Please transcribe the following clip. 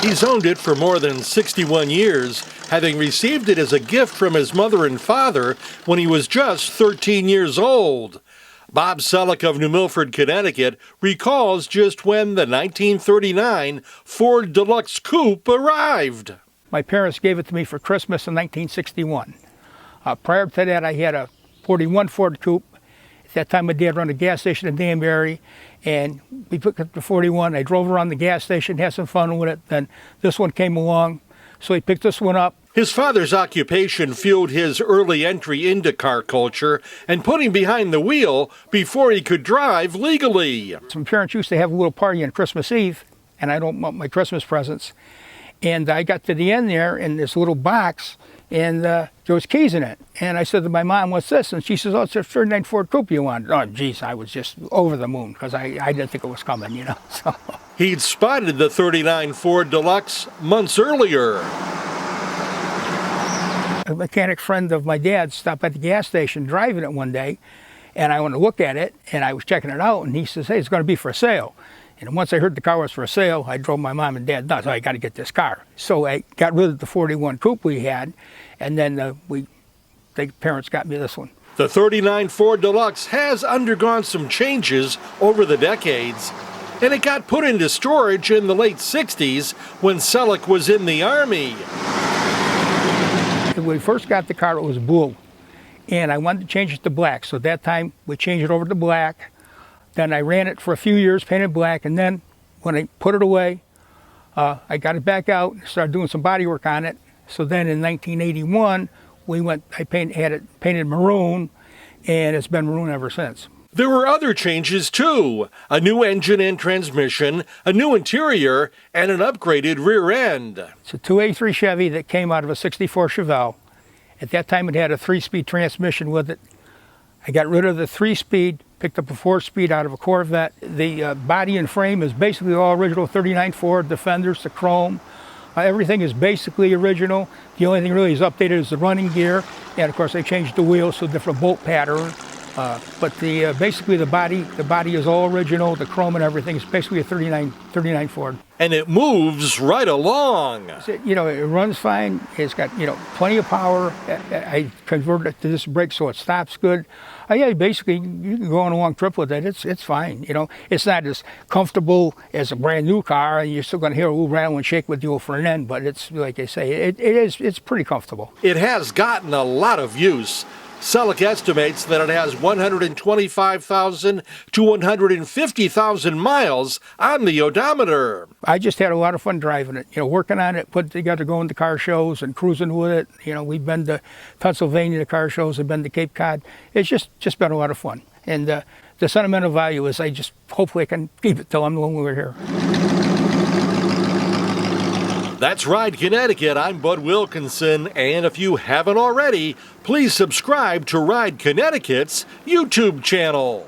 He's owned it for more than 61 years, having received it as a gift from his mother and father when he was just 13 years old. Bob Selleck of New Milford, Connecticut, recalls just when the 1939 Ford Deluxe coupe arrived. My parents gave it to me for Christmas in 1961. Prior to that, I had a 41 Ford coupe. At that time, my dad ran a gas station in Danbury, and we picked up the 41. I drove around the gas station, had some fun with it. Then this one came along, so he picked this one up. His father's occupation fueled his early entry into car culture and put him behind the wheel before he could drive legally. Some parents used to have a little party on Christmas Eve, and I don't want my Christmas presents. And I got to the end there in this little box, and there was keys in it. And I said to my mom, "What's this?" And she says, "Oh, it's a 39 Ford coupe you want." Oh, geez, I was just over the moon because I didn't think it was coming, you know. So he'd spotted the 39 Ford Deluxe months earlier. A mechanic friend of my dad's stopped at the gas station driving it one day, and I went to look at it, and I was checking it out, and he says, "Hey, it's going to be for sale." And once I heard the car was for sale, I drove my mom and dad nuts. I got to get this car. So I got rid of the 41 coupe we had, and then the parents got me this one. The 39 Ford Deluxe has undergone some changes over the decades, and it got put into storage in the late 60s when Selleck was in the Army. When we first got the car, it was blue, and I wanted to change it to black. So at that time, we changed it over to black. Then I ran it for a few years, painted black, and then when I put it away, I got it back out and started doing some body work on it. So then in 1981, I had it painted maroon, and it's been maroon ever since. There were other changes too: a new engine and transmission, a new interior, and an upgraded rear end. It's a 283 Chevy that came out of a 64 Chevelle. At that time, it had a 3-speed transmission with it. I got rid of the 3-speed, picked up a 4-speed out of a Corvette. The body and frame is basically all original 39 Ford, the fenders, the chrome. Everything is basically original. The only thing really is updated is the running gear, and of course I changed the wheels to a different bolt pattern. But basically the body is all original. The chrome and everything is basically a 39 Ford. And it moves right along. You know, it runs fine. It's got, you know, plenty of power. I converted it to this brake so it stops good. Yeah, basically you can go on a long trip with it. It's fine. You know, it's not as comfortable as a brand new car, and you're still going to hear a little rattle and shake with the old front end. But it's like I say, it's pretty comfortable. It has gotten a lot of use. Selleck estimates that it has 125,000 to 150,000 miles on the odometer. I just had a lot of fun driving it, you know, working on it, putting it together, going to car shows and cruising with it. You know, we've been to Pennsylvania to car shows, and been to Cape Cod. It's just been a lot of fun. And the sentimental value is hopefully I can keep it till I'm the one we're here. That's Ride Connecticut. I'm Bud Wilkinson, and if you haven't already, please subscribe to Ride Connecticut's YouTube channel.